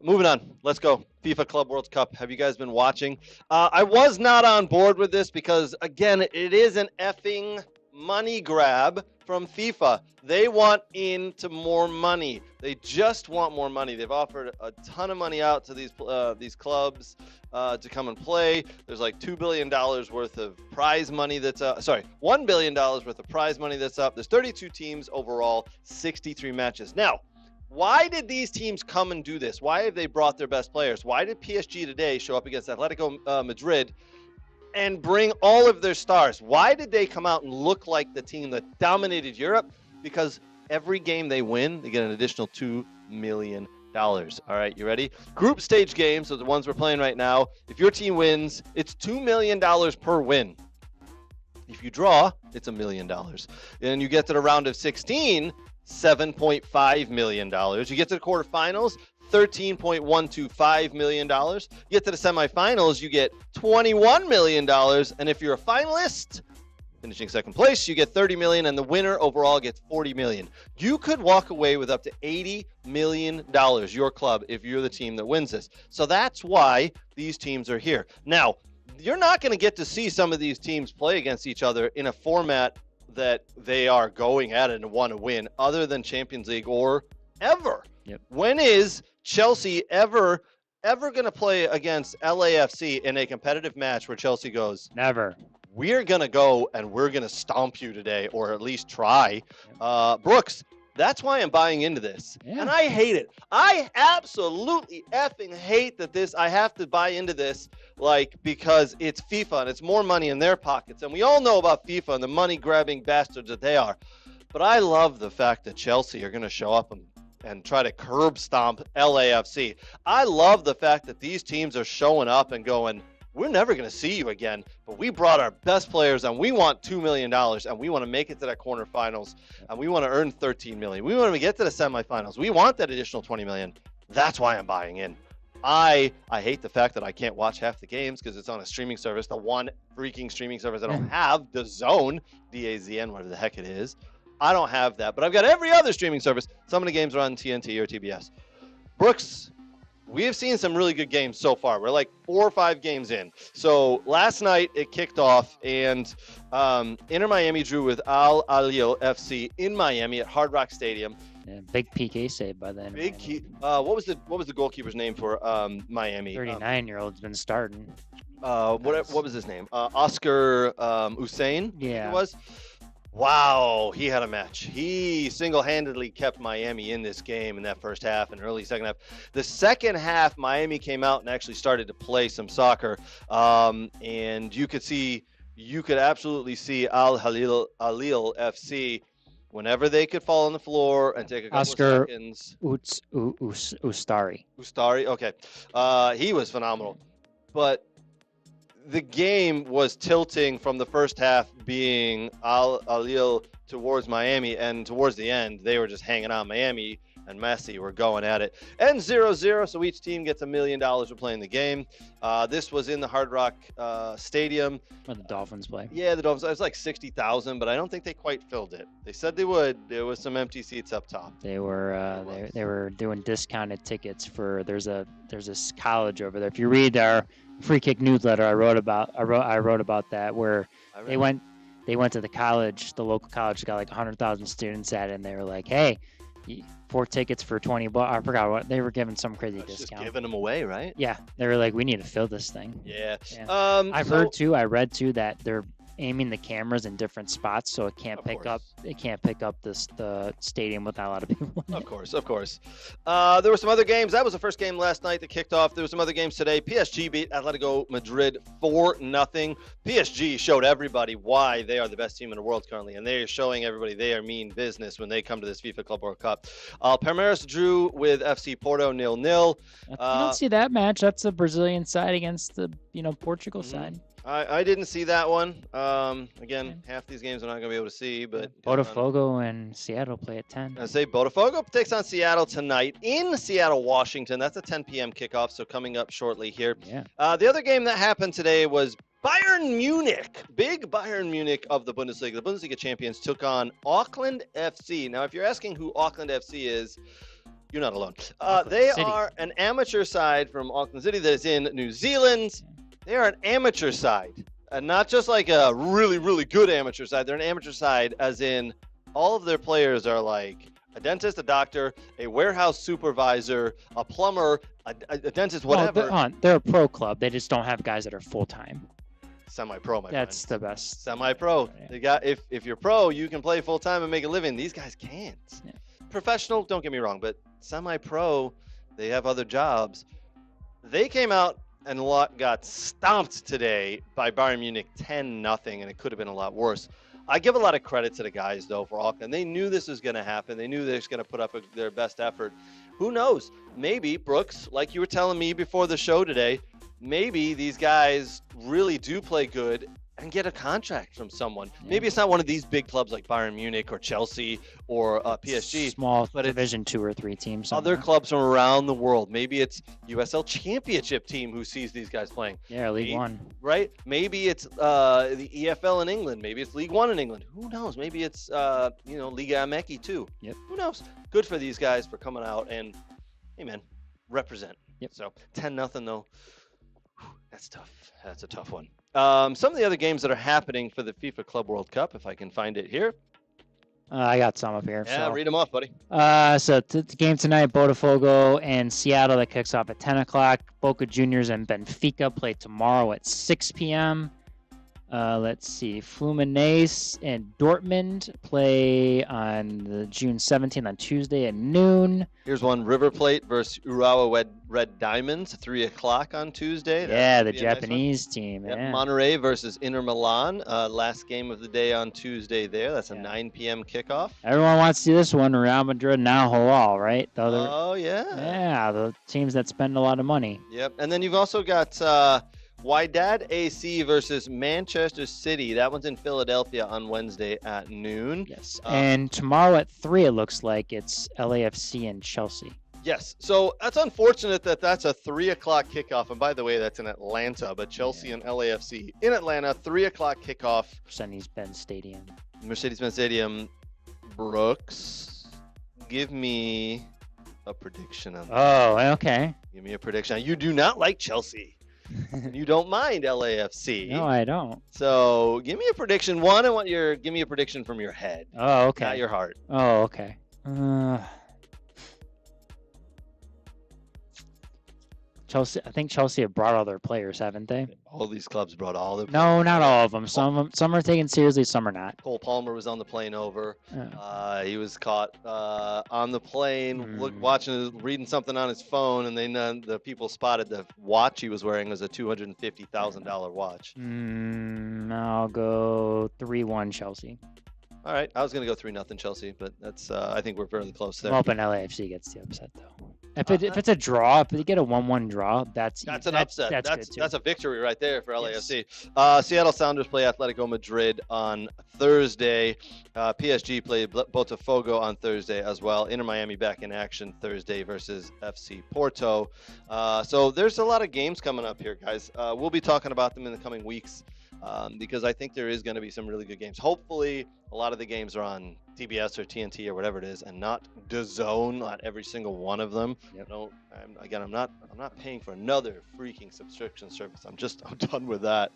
Speaker 1: moving on. Let's go. FIFA Club World Cup. Have you guys been watching? I was not on board with this because, again, it is an effing money grab from FIFA. They want into more money. They just want more money. They've offered a ton of money out to these clubs to come and play. There's like $2 billion worth of prize money that's $1 billion worth of prize money that's up. There's 32 teams overall, 63 matches. Now, why did these teams come and do this? Why have they brought their best players? Why did PSG today show up against Atletico Madrid and bring all of their stars? Why did they come out and look like the team that dominated Europe? Because every game they win, they get an additional $2 million. All right, you ready? Group stage games, so the ones we're playing right now, if your team wins, it's $2 million per win. If you draw, it's $1 million. And you get to the round of 16, $7.5 million. You get to the quarterfinals, $13.125 million. You get to the semifinals, you get $21 million. And if you're a finalist, finishing second place, you get $30 million, and the winner overall gets $40 million. You could walk away with up to $80 million, your club, if you're the team that wins this. So that's why these teams are here. Now, you're not going to get to see some of these teams play against each other in a format that they are going at it and want to win, other than Champions League or ever.
Speaker 4: Yep.
Speaker 1: When is Chelsea ever going to play against LAFC in a competitive match where Chelsea goes,
Speaker 4: never?
Speaker 1: We're going to go and we're going to stomp you today, or at least try. Brooks, that's why I'm buying into this. Yeah. And I hate it. I absolutely effing hate that I have to buy into this, because it's FIFA and it's more money in their pockets. And we all know about FIFA and the money-grabbing bastards that they are. But I love the fact that Chelsea are going to show up and try to curb stomp LAFC. I love the fact that these teams are showing up and going, we're never going to see you again, but we brought our best players and we want $2 million and we want to make it to that quarterfinals and we want to earn $13 million. We want to get to the semifinals. We want that additional $20 million. That's why I'm buying in. I hate the fact that I can't watch half the games because it's on a streaming service, the one freaking streaming service I don't have, DAZN, D-A-Z-N, whatever the heck it is. I don't have that, but I've got every other streaming service. Some of the games are on TNT or TBS. Brooks, we have seen some really good games so far. We're like 4 or 5 games in. So last night it kicked off, and Inter Miami drew with Al Ahly FC in Miami at Hard Rock Stadium.
Speaker 4: Yeah, big PK save by then.
Speaker 1: What was the goalkeeper's name for Miami?
Speaker 4: 39-year-old's been starting.
Speaker 1: What was his name? Oscar Hussein.
Speaker 4: Yeah,
Speaker 1: it was. Wow, he had a match. He single-handedly kept Miami in this game in that first half and early second half. The second half, Miami came out and actually started to play some soccer. And you could absolutely see Al Ahly FC, whenever they could fall on the floor and take a couple of seconds.
Speaker 4: Ustari.
Speaker 1: Ustari, okay. He was phenomenal. But the game was tilting from the first half being Al Ahly towards Miami, and towards the end, they were just hanging on Miami, and Messi were going at it. And 0-0, so each team gets $1 million for playing the game. This was in the Hard Rock Stadium.
Speaker 4: Where the Dolphins play.
Speaker 1: Yeah, the Dolphins. It was like 60,000, but I don't think they quite filled it. They said they would. There was some empty seats up top.
Speaker 4: They were they were doing discounted tickets for there's this college over there. If you read our Free Kick newsletter, I wrote about that where they went to the college, the local college got like 100,000 students at it, and they were like, hey, 4 tickets for $20. I forgot what they were giving, some crazy discount.
Speaker 1: Just giving them away, right?
Speaker 4: Yeah, they were like, we need to fill this thing.
Speaker 1: Yeah.
Speaker 4: I read too that they're aiming the cameras in different spots so it can't pick up the stadium with not a lot of people.
Speaker 1: Of course. There were some other games. That was the first game last night that kicked off. There were some other games today. PSG beat Atletico Madrid 4-0. PSG showed everybody why they are the best team in the world currently, and they are showing everybody they are mean business when they come to this FIFA Club World Cup. Palmeiras drew with FC Porto 0-0.
Speaker 4: You don't see that match. That's a Brazilian side against the Portugal side.
Speaker 1: I didn't see that one. Again, half these games I'm not going to be able to see. But
Speaker 4: Botafogo and Seattle play at 10.
Speaker 1: I say Botafogo takes on Seattle tonight in Seattle, Washington. That's a 10 p.m. kickoff, so coming up shortly here.
Speaker 4: Yeah.
Speaker 1: The other game that happened today was Bayern Munich. Big Bayern Munich of the Bundesliga. The Bundesliga champions took on Auckland FC. Now, if you're asking who Auckland FC is, you're not alone. They are an amateur side from Auckland City that is in New Zealand. They are an amateur side, and not just like a really, really good amateur side. They're an amateur side, as in all of their players are like a dentist, a doctor, a warehouse supervisor, a plumber, a dentist, whatever.
Speaker 4: They're a pro club. They just don't have guys that are full-time.
Speaker 1: Semi-pro, my
Speaker 4: That's
Speaker 1: friend.
Speaker 4: the best.
Speaker 1: Semi-pro.
Speaker 4: Yeah.
Speaker 1: They got if you're pro, you can play full-time and make a living. These guys can't.
Speaker 4: Yeah.
Speaker 1: Professional, don't get me wrong, but semi-pro, they have other jobs. They came out and got stomped today by Bayern Munich 10-0, and it could have been a lot worse. I give a lot of credit to the guys, though, for Auckland. They knew this was going to happen. They knew they were going to put up their best effort. Who knows? Maybe, Brooks, like you were telling me before the show today, maybe these guys really do play good and get a contract from someone. Yeah. Maybe it's not one of these big clubs like Bayern Munich or Chelsea or PSG.
Speaker 4: Small Division 2 or 3 teams.
Speaker 1: Other clubs from around the world. Maybe it's USL Championship team who sees these guys playing.
Speaker 4: Yeah, League One.
Speaker 1: Right? Maybe it's the EFL in England. Maybe it's League One in England. Who knows? Maybe it's Liga MX too.
Speaker 4: Yep.
Speaker 1: Who knows? Good for these guys for coming out and, hey man, represent.
Speaker 4: Yep.
Speaker 1: So 10-0 though. That's tough. That's a tough one. Some of the other games that are happening for the FIFA Club World Cup, if I can find it here.
Speaker 4: I got some up here.
Speaker 1: Yeah, read them off, buddy.
Speaker 4: So the game tonight, Botafogo and Seattle, that kicks off at 10 o'clock. Boca Juniors and Benfica play tomorrow at 6 p.m. Let's see. Fluminense and Dortmund play on June 17th on Tuesday at noon.
Speaker 1: Here's one. River Plate versus Urawa Red Diamonds, 3 o'clock on Tuesday.
Speaker 4: The Japanese team.
Speaker 1: Yep.
Speaker 4: Yeah.
Speaker 1: Monterey versus Inter Milan. Last game of the day on Tuesday there. That's a 9 p.m. kickoff.
Speaker 4: Everyone wants to see this one. Real Madrid now Halal, right?
Speaker 1: Oh, yeah.
Speaker 4: Yeah, the teams that spend a lot of money.
Speaker 1: Yep. And then you've also got Wydad AC versus Manchester City. That one's in Philadelphia on Wednesday at noon.
Speaker 4: Yes. And tomorrow at 3, it looks like it's LAFC and Chelsea.
Speaker 1: Yes. So that's unfortunate that that's a 3 o'clock kickoff. And by the way, that's in Atlanta, but Chelsea and LAFC in Atlanta, 3 o'clock kickoff.
Speaker 4: Mercedes-Benz Stadium.
Speaker 1: Mercedes-Benz Stadium. Brooks, give me a prediction on that.
Speaker 4: Oh, okay.
Speaker 1: Give me a prediction. You do not like Chelsea. You don't mind LAFC.
Speaker 4: No, I don't.
Speaker 1: So give me a prediction. One, I want give me a prediction from your head.
Speaker 4: Oh, okay.
Speaker 1: Not your heart.
Speaker 4: Oh, okay. Chelsea. I think Chelsea have brought all their players, haven't they?
Speaker 1: All these clubs brought all their players.
Speaker 4: No, not all of them. Some are taken seriously, some are not.
Speaker 1: Cole Palmer was on the plane over. He was caught on the plane, reading something on his phone, and then the people spotted the watch he was wearing was a $250,000 watch.
Speaker 4: I'll go 3-1 Chelsea.
Speaker 1: All right, I was going to go 3-0 Chelsea, but that's I think we're fairly close there.
Speaker 4: I'm hoping LAFC gets the upset, though. If it's a draw, if they get a 1-1 draw, that's
Speaker 1: an upset. That's a victory right there for LAFC.
Speaker 4: Yes.
Speaker 1: Seattle Sounders play Atletico Madrid on Thursday. PSG play Botafogo on Thursday as well. Inter Miami back in action Thursday versus FC Porto. So there's a lot of games coming up here, guys. We'll be talking about them in the coming weeks. Because I think there is going to be some really good games. Hopefully, a lot of the games are on TBS or TNT or whatever it is, and not DAZN, not every single one of them.
Speaker 4: Yep.
Speaker 1: I'm not paying for another freaking subscription service. I'm done with that.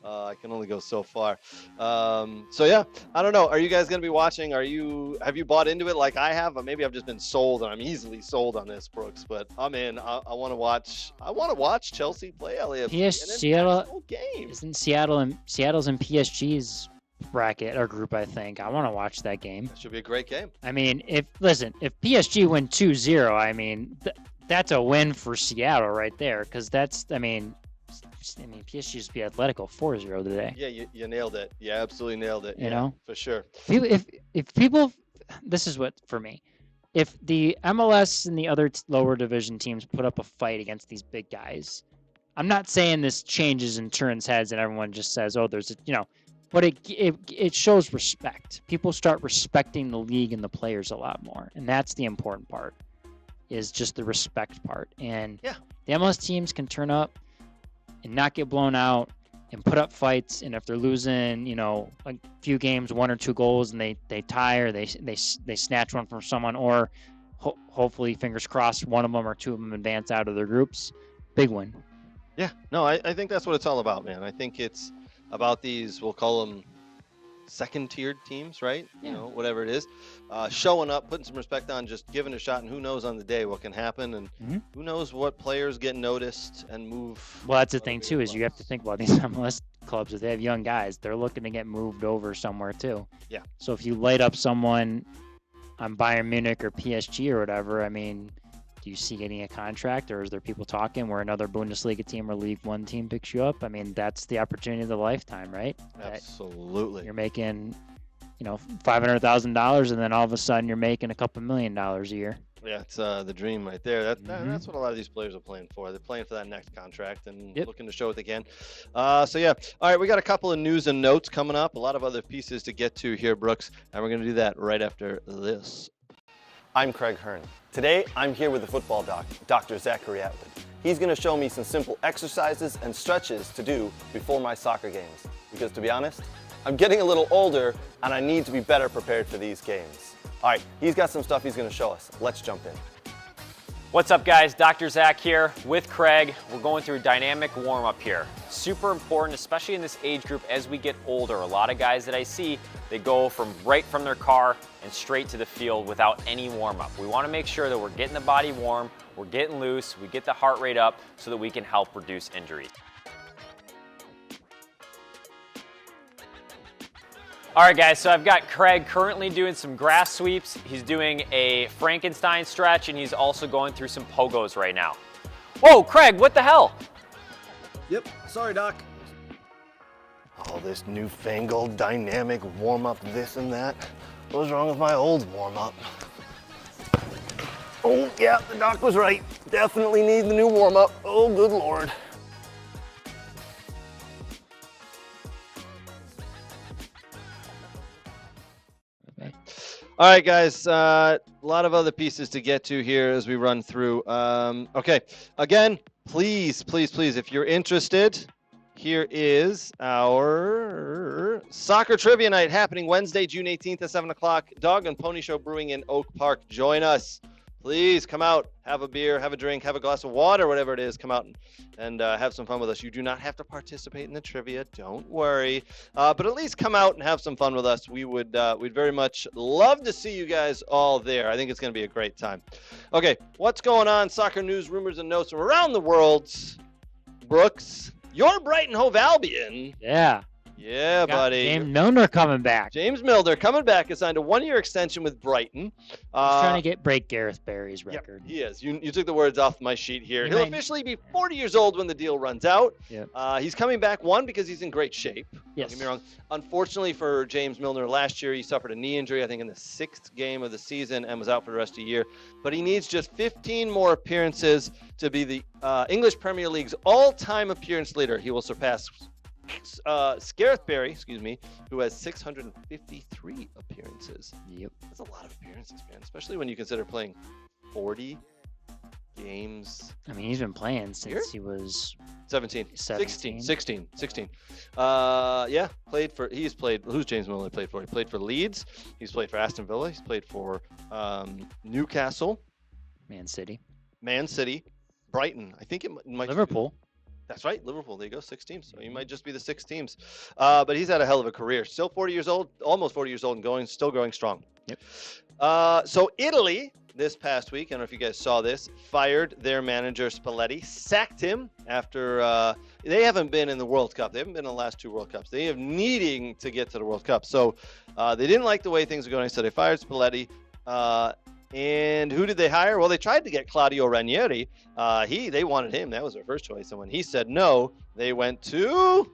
Speaker 1: I can only go so far. So yeah, I don't know. Are you guys going to be watching? Have you bought into it like I have? Or maybe I've just been sold, and I'm easily sold on this, Brooks. But I'm in. I want to watch. I want to watch Chelsea play LAFC.
Speaker 4: Seattle game. Isn't Seattle's in PSG's bracket or group? I think I want to watch that game.
Speaker 1: That should be a great game.
Speaker 4: I mean, if PSG win 2-0, I mean that's a win for Seattle right there, because PSG just beat Atletico 4-0 today.
Speaker 1: Yeah, you nailed it. You absolutely nailed it.
Speaker 4: You know,
Speaker 1: for sure.
Speaker 4: If people, this is what for me. If the MLS and the other lower division teams put up a fight against these big guys, I'm not saying this changes and turns heads and everyone just says, "Oh, there's a," but it shows respect. People start respecting the league and the players a lot more, and that's the important part. Is just the respect part, and the MLS teams can turn up and not get blown out and put up fights, and if they're losing, a few games, 1 or 2 goals, and they tie or they snatch one from someone, or hopefully, fingers crossed, one of them or two of them advance out of their groups, big win.
Speaker 1: Yeah, no, I think that's what it's all about, man. I think it's about these, we'll call them second-tiered teams, right?
Speaker 4: Yeah.
Speaker 1: Whatever it is, showing up, putting some respect on, just giving a shot, and who knows on the day what can happen, and who knows what players get noticed and move.
Speaker 4: Well, that's the thing too, is you have to think about these MLS clubs. If they have young guys, they're looking to get moved over somewhere too.
Speaker 1: Yeah.
Speaker 4: So if you light up someone on Bayern Munich or PSG or whatever, I mean, do you see getting a contract, or is there people talking where another Bundesliga team or League One team picks you up? I mean, that's the opportunity of the lifetime, right?
Speaker 1: Absolutely.
Speaker 4: You're making, $500,000, and then all of a sudden you're making a couple $1 million a year.
Speaker 1: Yeah, it's the dream right there. That's what a lot of these players are playing for. They're playing for that next contract and looking to show what they can. So yeah, all right, we got a couple of news and notes coming up. A lot of other pieces to get to here, Brooks, and we're going to do that right after this.
Speaker 5: I'm Craig Hearn. Today, I'm here with the football doc, Dr. Zachary Atwood. He's going to show me some simple exercises and stretches to do before my soccer games. Because to be honest, I'm getting a little older and I need to be better prepared for these games. All right, he's got some stuff he's going to show us. Let's jump in.
Speaker 3: What's up, guys? Dr. Zach here with Craig. We're going through a dynamic warm-up here. Super important, especially in this age group as we get older. A lot of guys that I see, they go right from their car and straight to the field without any warm-up. We want to make sure that we're getting the body warm, we're getting loose, we get the heart rate up so that we can help reduce injuries. All right, guys, so I've got Craig currently doing some grass sweeps. He's doing a Frankenstein stretch, and he's also going through some pogos right now. Whoa, Craig, what the hell?
Speaker 1: Yep, sorry, Doc. All this newfangled dynamic warm-up, this and that. What's wrong with my old warm-up? Oh, yeah, the doc was right. Definitely need the new warm-up. Oh, good Lord. All right, guys, a lot of other pieces to get to here as we run through. Okay, again, please, if you're interested, here is our soccer trivia night happening Wednesday, June 18th at 7 o'clock. Dog and Pony Show Brewing in Oak Park. Join us. Please come out, have a beer, have a drink, have a glass of water, whatever it is. Come out and have some fun with us. You do not have to participate in the trivia. Don't worry. But at least come out and have some fun with us. We'd very much love to see you guys all there. I think it's going to be a great time. Okay, what's going on? Soccer news, rumors, and notes from around the world. Brooks, your Brighton Hove Albion.
Speaker 4: Yeah.
Speaker 1: Yeah, buddy.
Speaker 4: James Milner coming back.
Speaker 1: James Milner coming back. Has signed a 1-year extension with Brighton.
Speaker 4: He's trying to break Gareth Barry's record.
Speaker 1: Yep, he is. You took the words off my sheet here.
Speaker 4: He
Speaker 1: He'll
Speaker 4: might-
Speaker 1: officially be 40 years old when the deal runs out.
Speaker 4: Yep.
Speaker 1: He's coming back, one, because he's in great shape.
Speaker 4: Yes.
Speaker 1: Don't get me wrong. Unfortunately for James Milner, last year he suffered a knee injury, I think in the 6th game of the season, and was out for the rest of the year. But he needs just 15 more appearances to be the English Premier League's all-time appearance leader. He will surpass Gareth Barry, who has 653 appearances.
Speaker 4: Yep.
Speaker 1: That's a lot of appearances, man, especially when you consider playing 40 games.
Speaker 4: I mean, he's been playing since he was
Speaker 1: 17.
Speaker 4: 17.
Speaker 1: 16. He's played, who's James Milner played for? He played for Leeds. He's played for Aston Villa. He's played for Newcastle.
Speaker 4: Man City.
Speaker 1: Brighton. I think it might
Speaker 4: Liverpool.
Speaker 1: That's right, Liverpool. There you go, 6 teams. So he might just be the 6 teams. But he's had a hell of a career. Still 40 years old, almost 40 years old, and still going strong.
Speaker 4: Yep.
Speaker 1: So Italy, this past week, I don't know if you guys saw this, fired their manager Spalletti, sacked him after they haven't been in the World Cup. They haven't been in the last 2 World Cups. They have needing to get to the World Cup. So they didn't like the way things are going, so they fired Spalletti. And who did they hire? Well, they tried to get Claudio Ranieri. They wanted him. That was their first choice. And when he said no, they went to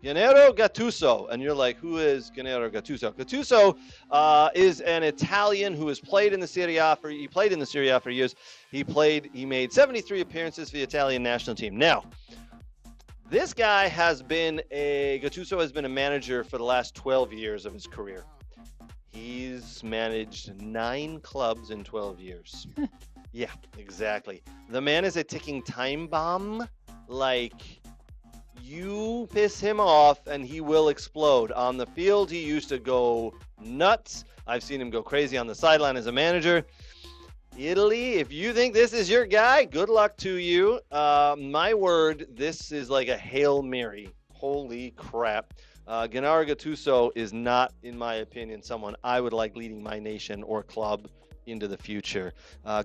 Speaker 1: Gennaro Gattuso. And you're like, who is Gennaro Gattuso? Gattuso is an Italian who has played in the Serie A for years. He made 73 appearances for the Italian national team. Now, this guy Gattuso has been a manager for the last 12 years of his career. He's managed 9 clubs in 12 years. Yeah, exactly. The man is a ticking time bomb. Like, you piss him off and he will explode. On the field, he used to go nuts. I've seen him go crazy on the sideline as a manager. Italy, if you think this is your guy, good luck to you. My word, this is like a Hail Mary. Holy crap. Gennaro Gattuso is not, in my opinion, someone I would like leading my nation or club into the future.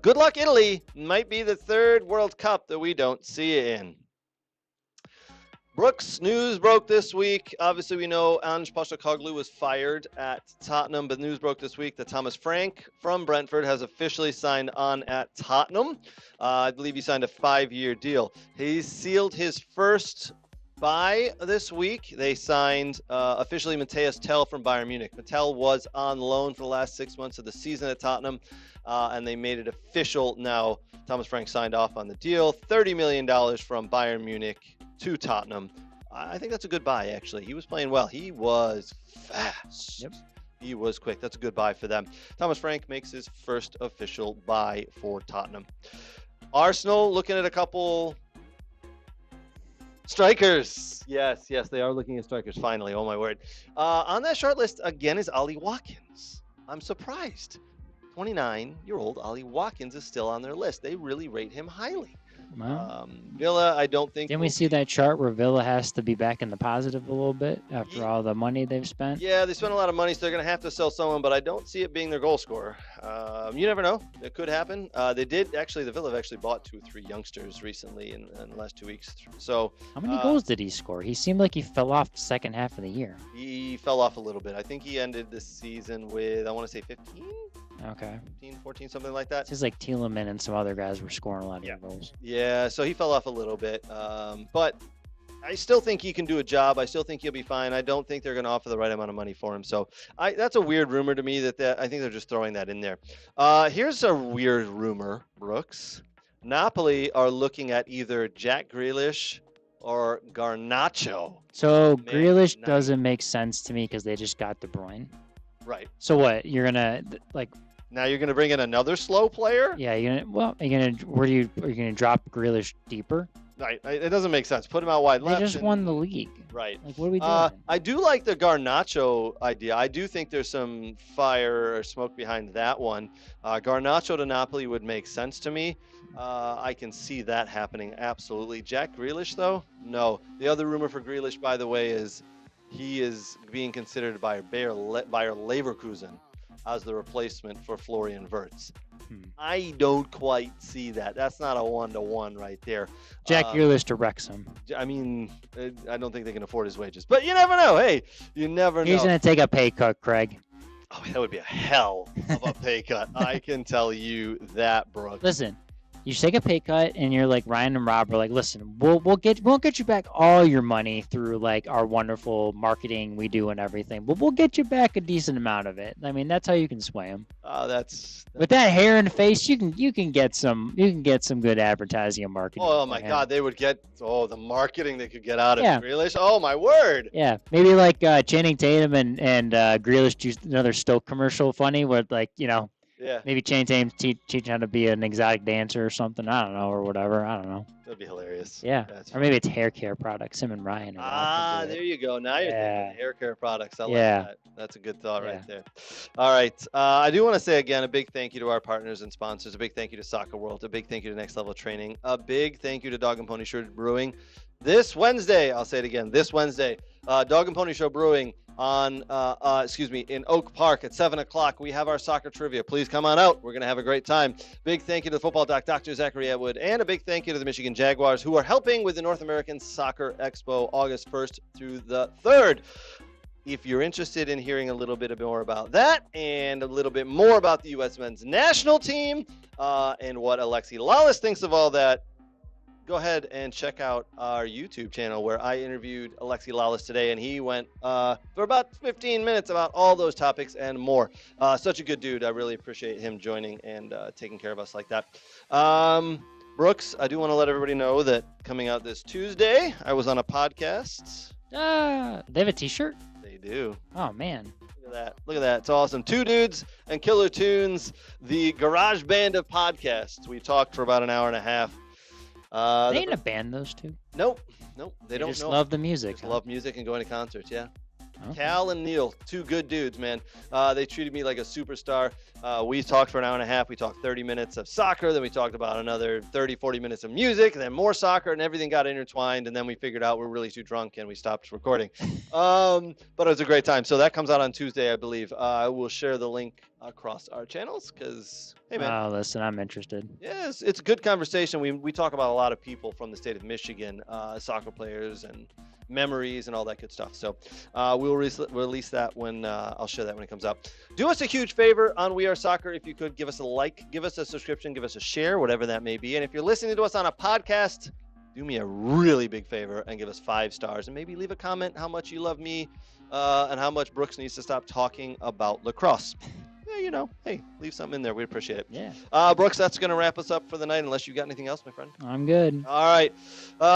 Speaker 1: Good luck, Italy. Might be the 3rd World Cup that we don't see it in. Brooks, news broke this week. Obviously, we know Ange Postecoglou was fired at Tottenham, but news broke this week that Thomas Frank from Brentford has officially signed on at Tottenham. I believe he signed a 5-year deal. He sealed his first buy this week. They signed officially Matthias Tell from Bayern Munich. Mattel was on loan for the last 6 months of the season at Tottenham, and they made it official now. Thomas Frank signed off on the deal. $30 million from Bayern Munich to Tottenham. I think that's a good buy, actually. He was playing well. He was fast.
Speaker 4: Yep.
Speaker 1: He was quick. That's a good buy for them. Thomas Frank makes his first official buy for Tottenham. Arsenal looking at a couple strikers. Yes, they are looking at strikers finally. Oh, my word. On that short list, again, is Ollie Watkins. I'm surprised. 29-year-old Ollie Watkins is still on their list. They really rate him highly.
Speaker 4: Well,
Speaker 1: Villa, I don't think.
Speaker 4: Didn't we see that chart where Villa has to be back in the positive a little bit after all the money they've spent?
Speaker 1: Yeah, they spent a lot of money, so they're going to have to sell someone, but I don't see it being their goal scorer. You never know. It could happen. The Villa have actually bought 2 or 3 youngsters recently in the last 2 weeks. So
Speaker 4: how many goals did he score? He seemed like he fell off the second half of the year.
Speaker 1: He fell off a little bit. I think he ended this season with, I want to say 15?
Speaker 4: Okay.
Speaker 1: 15, 14, something like that.
Speaker 4: It seems like Tielemans and some other guys were scoring a lot of goals.
Speaker 1: Yeah, so he fell off a little bit. But I still think he can do a job. I still think he'll be fine. I don't think they're going to offer the right amount of money for him. So that's a weird rumor to me that I think they're just throwing that in there. Here's a weird rumor, Brooks. Napoli are looking at either Jack Grealish or Garnacho.
Speaker 4: So Grealish doesn't make sense to me because they just got De Bruyne.
Speaker 1: Right.
Speaker 4: So what? You're gonna
Speaker 1: now you're gonna bring in another slow player?
Speaker 4: Yeah. Are you gonna drop Grealish deeper?
Speaker 1: Right. It doesn't make sense. Put him out wide left.
Speaker 4: They just won the league.
Speaker 1: Right.
Speaker 4: Like, what are we doing?
Speaker 1: I do like the Garnacho idea. I do think there's some fire or smoke behind that one. Garnacho to Napoli would make sense to me. I can see that happening, absolutely. Jack Grealish, though? No. The other rumor for Grealish, by the way, is he is being considered by Bayer Leverkusen. as the replacement for Florian Wirtz. I don't quite see that. That's not a 1-to-1 right there.
Speaker 4: Jack Grealish to Wrexham.
Speaker 1: I mean, I don't think they can afford his wages. But you never know. Hey, you never know.
Speaker 4: He's going to take a pay cut, Craig.
Speaker 1: Oh, that would be a hell of a pay cut. I can tell you that, Brooke.
Speaker 4: Listen, you take a pay cut, and you're like Ryan and Rob are like, listen, we'll get you back all your money through like our wonderful marketing we do and everything, but we'll get you back a decent amount of it. I mean, that's how you can sway them.
Speaker 1: That's
Speaker 4: with that hair and face, you can get some good advertising and marketing.
Speaker 1: Oh my God, they would get the marketing they could get out of Grealish. Oh my word.
Speaker 4: Yeah, maybe like Channing Tatum and Grealish do another Stoke commercial funny where like maybe Channing Tatum teach how to be an exotic dancer or something. I don't know, or whatever. I don't know.
Speaker 1: That'd be hilarious.
Speaker 4: Yeah, or maybe it's hair care products. Him and Ryan.
Speaker 1: There you go. Now you're thinking hair care products. I like that. That's a good thought right there. All right. I do want to say again a big thank you to our partners and sponsors. A big thank you to Soccer World. A big thank you to Next Level Training. A big thank you to Dog and Pony Show Brewing. This Wednesday, I'll say it again. This Wednesday, Dog and Pony Show Brewing on in Oak Park at 7:00. We have our soccer trivia. Please come on out. We're going to have a great time. Big thank you to the football doc, Dr. Zachary Atwood, and a big thank you to the Michigan Jaguars, who are helping with the North American Soccer Expo August 1st through the 3rd. If you're interested in hearing a little bit more about that and a little bit more about the U.S. men's national team and what Alexi Lawless thinks of all that, go ahead and check out our YouTube channel where I interviewed Alexi Lawless today, and he went for about 15 minutes about all those topics and more. Such a good dude. I really appreciate him joining and taking care of us like that. Brooks, I do want to let everybody know that coming out this Tuesday, I was on a podcast.
Speaker 4: They have a t-shirt?
Speaker 1: They do.
Speaker 4: Oh, man.
Speaker 1: Look at that. It's awesome. Two Dudes and Killer Tunes, the garage band of podcasts. We talked for about an hour and a half.
Speaker 4: They ain't a band, those two.
Speaker 1: Nope. They don't
Speaker 4: just love the music.
Speaker 1: Just love music and going to concerts, yeah.
Speaker 4: Okay.
Speaker 1: Cal and Neil, two good dudes, man. They treated me like a superstar. We talked for an hour and a half. We talked 30 minutes of soccer. Then we talked about another 30, 40 minutes of music. And then more soccer, and everything got intertwined. And then we figured out we're really too drunk, and we stopped recording. But it was a great time. So that comes out on Tuesday, I believe. I will share the link across our channels because, hey, man.
Speaker 4: Oh, listen, I'm interested.
Speaker 1: Yes, it's a good conversation. We talk about a lot of people from the state of Michigan, soccer players and memories and all that good stuff. So we'll release that when I'll share that when it comes out. Do us a huge favor on We Are Soccer. If you could give us a like, give us a subscription, give us a share, whatever that may be. And if you're listening to us on a podcast, do me a really big favor and give us 5 stars and maybe leave a comment how much you love me and how much Brooks needs to stop talking about lacrosse. Hey, leave something in there. We'd appreciate it.
Speaker 4: Yeah.
Speaker 1: Brooks, that's going to wrap us up for the night, unless you got anything else, my friend.
Speaker 4: I'm good.
Speaker 1: All right.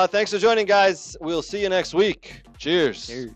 Speaker 1: Thanks for joining, guys. We'll see you next week. Cheers.
Speaker 4: Cheers.